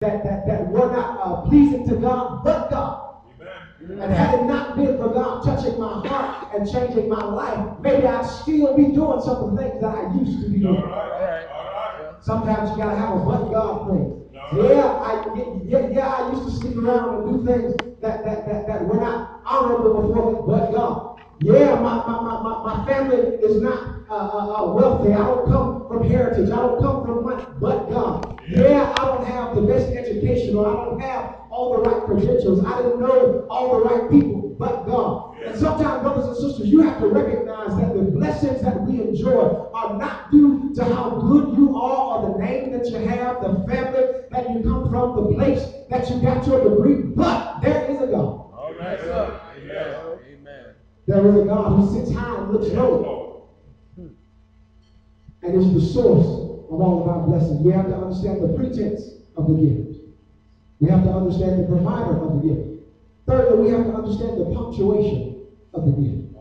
that were not pleasing to God, but God. Amen. And had it not been for God touching my heart and changing my life, maybe I'd still be doing some of the things that I used to be doing. All right. Sometimes you gotta have a but God thing. I used to sleep around and do things that were not honorable before but God. Yeah, my family is not wealthy. I don't come from heritage. I don't come from money, but God. Yeah, I don't have the best education, or I don't have all the right credentials. I didn't know all the right people, but God. And sometimes, brothers and sisters, you have to recognize that the blessings that we enjoy are not due to how good you are, or the name that you have, the family that you come from, the place that you got your degree, but there is a God. All right, sir. Amen. There is a God who sits high and looks low, and is the source of all of our blessings. We have to understand the pretense of the gift. We have to understand the provider of the gift. Thirdly, we have to understand the punctuation of the gift.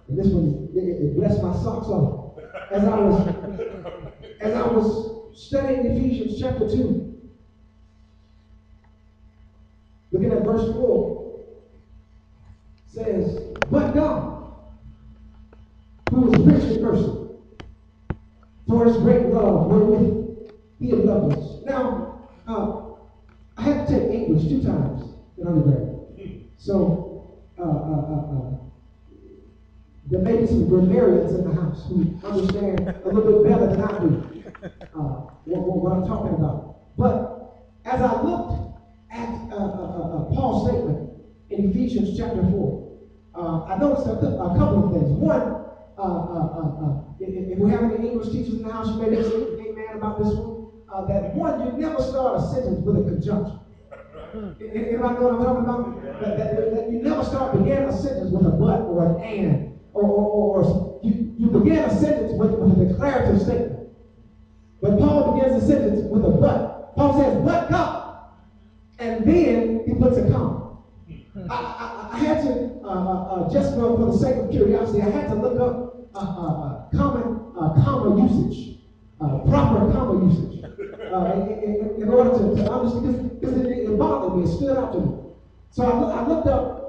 And this one, it blessed my socks off. As I was studying Ephesians chapter 2, looking at verse 4, says, but God, who is rich in mercy, for his great love wherewith he had loved us. Now, I had to take English 2 times in undergrad. So, there may be some grammarians in the house who understand a little bit better than I do what I'm talking about. But as I looked at Paul's statement in Ephesians chapter 4, I noticed a couple of things. One, if we have any English teachers in the house, you may be saying amen about this one. That one, you never start a sentence with a conjunction. Anybody know what I'm talking about? That you never begin a sentence with a but or an and, or you begin a sentence with a declarative statement. But Paul begins a sentence with a but. Paul says, but God. And then he puts a comma. I had to, just for the sake of curiosity, I had to look up common comma usage, proper comma usage, in order to understand, because it bothered me, it stood out to me. So I looked up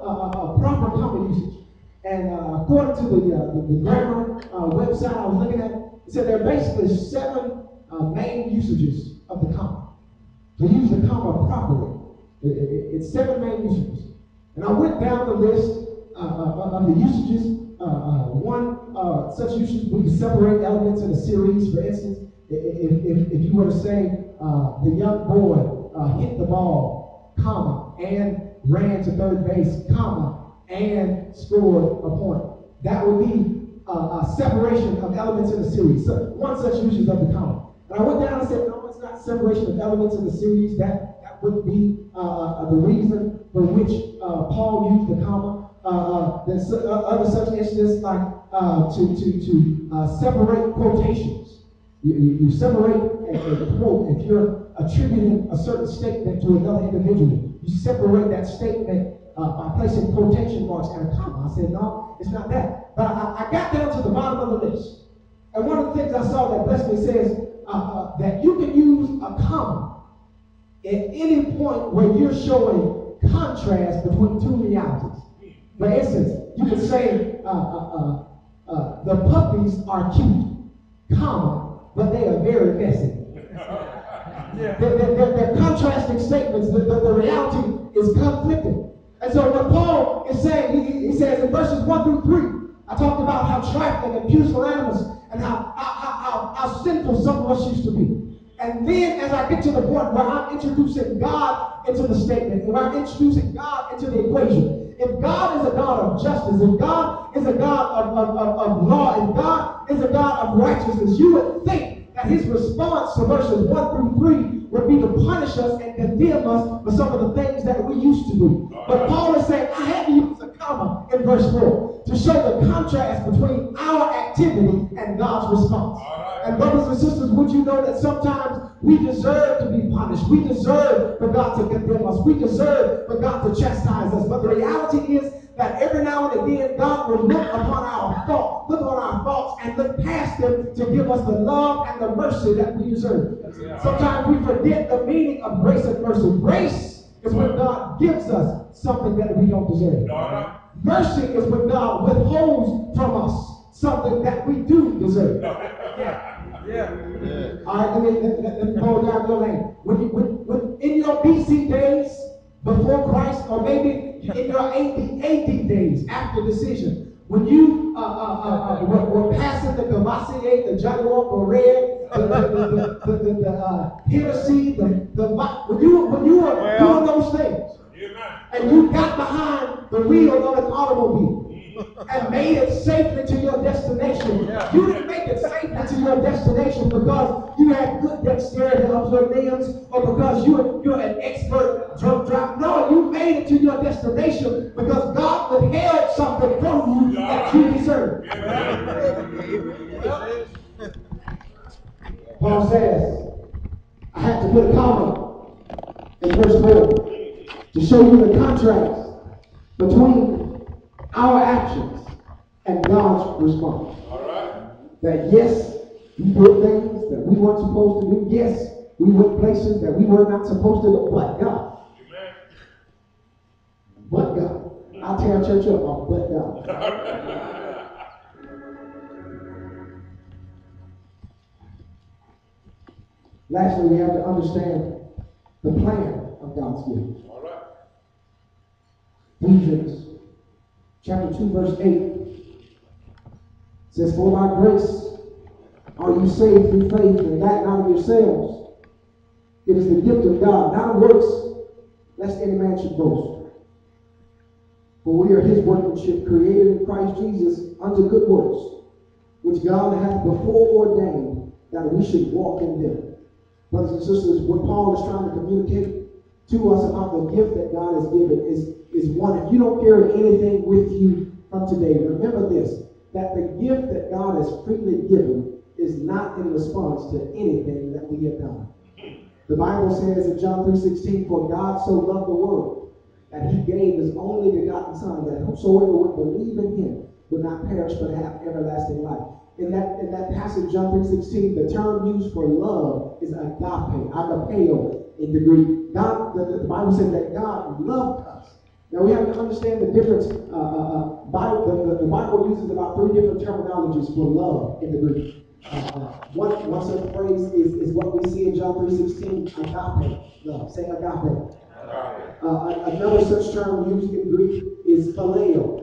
proper comma usage, and according to the grammar website I was looking at, it said there are basically 7 main usages of the comma. To use the comma properly, it's 7 main usages. And I went down the list of the usages. One such usage would be to separate elements in a series. For instance, if you were to say the young boy hit the ball, comma, and ran to third base, comma, and scored a point. That would be a separation of elements in a series. So one such usage of the comma. And I went down and said, no, it's not separation of elements in the series. That would be the reason for which Paul used the comma. There's other such instances like to separate quotations. You separate a quote. If you're attributing a certain statement to another individual, you separate that statement by placing quotation marks and a comma. I said, no, it's not that. But I got down to the bottom of the list. And one of the things I saw that blessed me says that you can use a comma at any point where you're showing contrast between 2 realities. For instance, you could say the puppies are cute, comma, but they are very messy. They're contrasting statements. The reality is conflicting. And so what Paul is saying, he says in verses 1 through 3, I talked about how trifling and pusillanimous and how sinful some of us used to be. And then as I get to the point where I'm introducing God into the statement, where I'm introducing God into the equation, if God is a God of justice, if God is a God of law, if God is a God of righteousness, you would think that his response to verses 1 through 3 would be to punish us and condemn us for some of the things that we used to do. But Paul is saying, I had to use a comma in verse 4 to show the contrast between our activity and God's response. And brothers and sisters, would you know that sometimes we deserve to be punished. We deserve for God to condemn us. We deserve for God to chastise us. But the reality is that every now and again God will look upon our faults and look past them to give us the love and the mercy that we deserve. Sometimes we forget the meaning of grace and mercy. Grace is when God gives us something that we don't deserve. Mercy is when God withholds from us something that we do deserve. All right, let me go down your lane. When in your BC days before Christ, or maybe in your AD days after decision, when you were passing the Cavassier, the Johnny Walker Red, the Hennessy, when you were doing those things, and you got behind the wheel of an automobile and made it safely to your destination. You didn't make it safely to your destination because you had good dexterity of your limbs or because you're an expert drunk driver. No, you made it to your destination because God withheld something from you that you deserve. Paul says, I had to put a comma in verse 4 to show you the contrast between our actions and God's response. That yes, we did things that we weren't supposed to do. Yes, we went places that we were not supposed to go. But God. But God. I'll tear our church up on but God. Lastly, we have to understand the plan of God's giving. Ephesians chapter 2, verse 8 says, for by grace are you saved through faith, and that not of yourselves. It is the gift of God, not of works, lest any man should boast. For we are his workmanship, created in Christ Jesus unto good works, which God hath before ordained that we should walk in them. Brothers and sisters, what Paul is trying to communicate to us about the gift that God has given is one. If you don't carry anything with you from today, remember this, that the gift that God has freely given is not in response to anything that we have done. The Bible says in John 3:16, for God so loved the world that he gave his only begotten Son, that whosoever would believe in him would not perish but have everlasting life. In that passage, John 3:16, the term used for love is agape, agapeo in the Greek. The Bible says that God loved us. Now we have to understand the difference. The Bible uses about 3 different terminologies for love in the Greek. One such phrase is what we see in John 3:16, agape love. Say agape. Another such term used in Greek is phileo.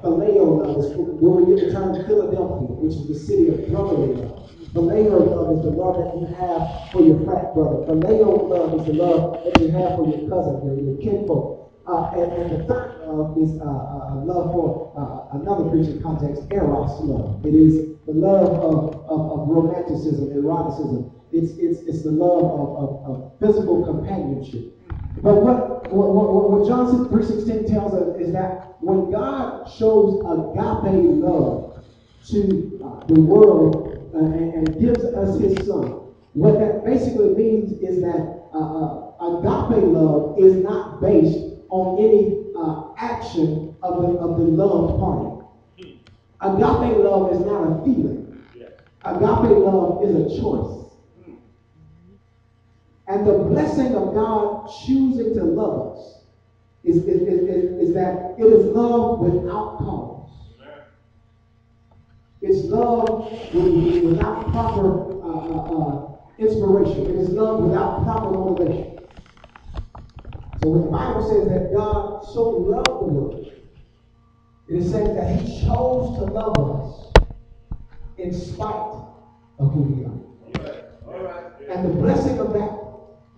Phileo love is where we get the term Philadelphia, which is the city of brotherly love. Phileo love is the love that you have for your frat brother. Phileo love is the love that you have for your cousin, your kinfolk. And the third love is love for another Christian context, eros love. It is the love of romanticism, eroticism. It's the love of physical companionship. But what John 3:16 tells us is that when God shows agape love to the world and gives us his Son, what that basically means is that agape love is not based on any action of the loved party. Agape love is not a feeling. Agape love is a choice. And the blessing of God choosing to love us is that it is love without cause. It's love without proper inspiration. It is love without proper motivation. So when the Bible says that God so loved the world, it is saying that he chose to love us in spite of who we are. All right. And the blessing of that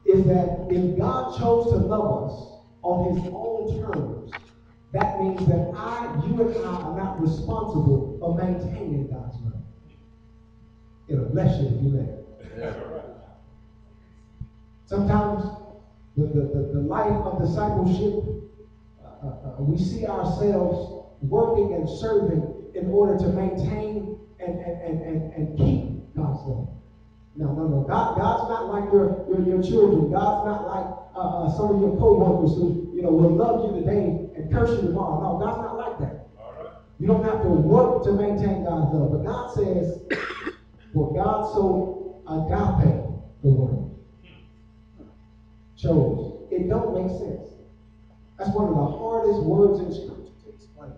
is that if God chose to love us on his own terms, that means that you and I are not responsible for maintaining God's love. It'll bless you if you let it. Yeah. Sometimes the life of discipleship, we see ourselves working and serving in order to maintain and keep God's love. No. God's not like your children. God's not like some of your co-workers who, will love you today and curse you tomorrow. No, God's not like that. You don't have to work to maintain God's love. But God says, for God so agape the world chose. It don't make sense. That's one of the hardest words in Scripture to explain,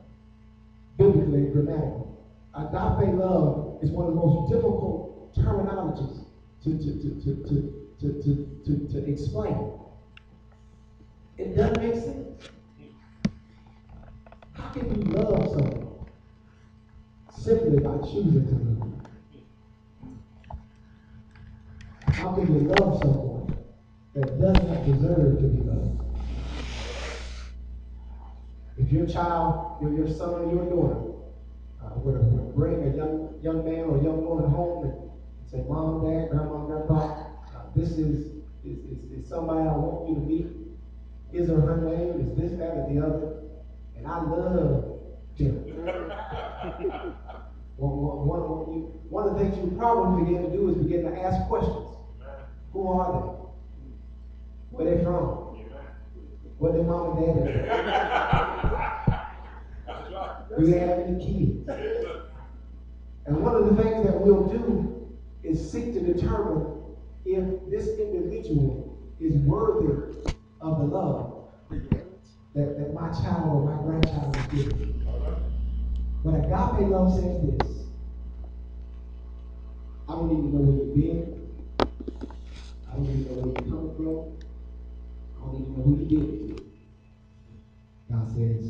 biblically and grammatically. Agape love is one of the most difficult terminologies to explain. It doesn't make sense. How can you love someone simply by choosing to love? How can you love someone that doesn't deserve to be loved? If your child, your son or your daughter, were to bring a young man or a young woman home and say, Mom, Dad, Grandma, Grandpa, this is somebody I want you to meet. His or her name is this, that, or the other, and I love him. One of the things you probably begin to do is begin to ask questions. Who are they? Where they from? What their mom and dad is? Do they have any kids? And one of the things that we'll do is seek to determine if this individual is worthy of the love that my child or my grandchild is giving. But agape love says this: I don't need to know where you've been. I don't need to know where you're coming from. I don't need to know who you did it to. God says,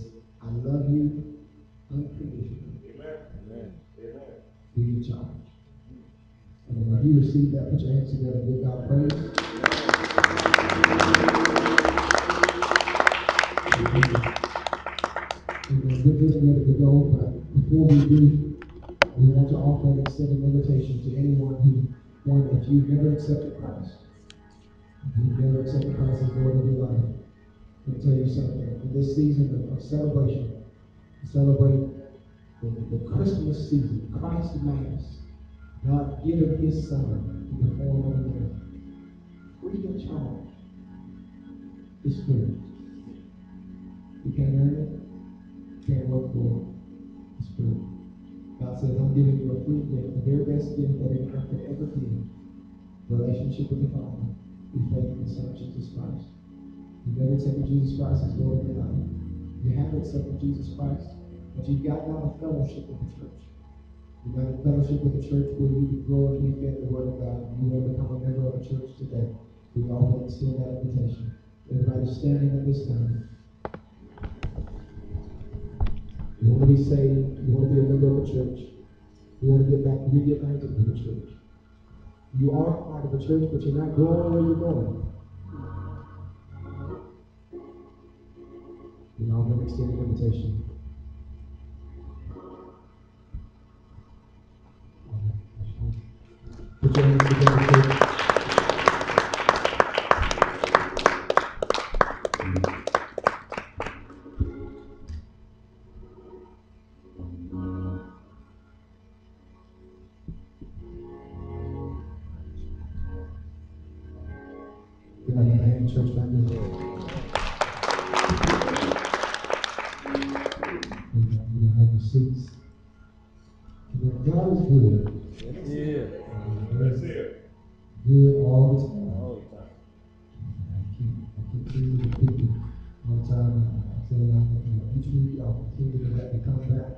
I love you unconditionally. Amen. Amen. Do your charge. And when you receive that, put your hands together and give God praise. We're getting ready to go, but before we do, we want to offer and extend an invitation to anyone if you've never accepted Christ, if you've never accepted Christ as Lord of your life, let me tell you something. In this season of celebration, celebrate the Christmas season, Christ Mass, God giving His Son in the form of a man. Free of charge. It's free. You can't earn it. Can't work for it. It's free. God says, I'm giving you a free gift, the very best gift that anyone could ever give. Relationship with the Father. Through faith in the Son, Jesus Christ. You've never accepted Jesus Christ as Lord of your life. You haven't accepted Jesus Christ, but you've got now a fellowship with the church. You've got a fellowship with the church where you can grow and be fed the Word of God. You want to become a member of a church today. We all extend that invitation. Everybody standing at this time. You want to be saved. You want to be a member of a church. You want to get back reunited with the church. You are part of the church, but you're not growing where you're going. You all going to extend an invitation. Put your hands together, church. Give them a hand, church family. You have your seats. God is good. Yeah. That's it. Good all the time. All the time. I keep seeing the people all the time. I say, each week y'all continue to let me come back.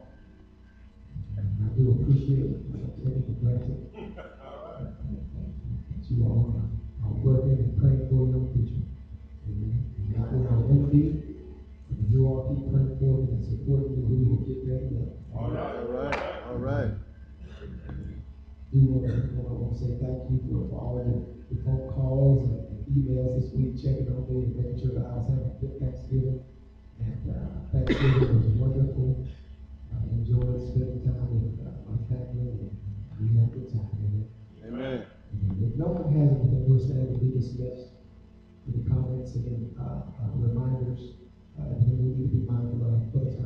And I do appreciate it. I take it for granted. That you all are working and praying for young people. Not without envy. If you all keep praying for me and supporting me, we will get there together. All right. All right. I want to say thank you for all the phone calls and emails this week, checking on me and making sure that I was having a good Thanksgiving. And Thanksgiving was wonderful. I enjoyed spending time with my family, and we had a good time. Amen. And if no one has anything, we'll stand and be dismissed. Any comments and reminders, everything we need to be mindful of for the time.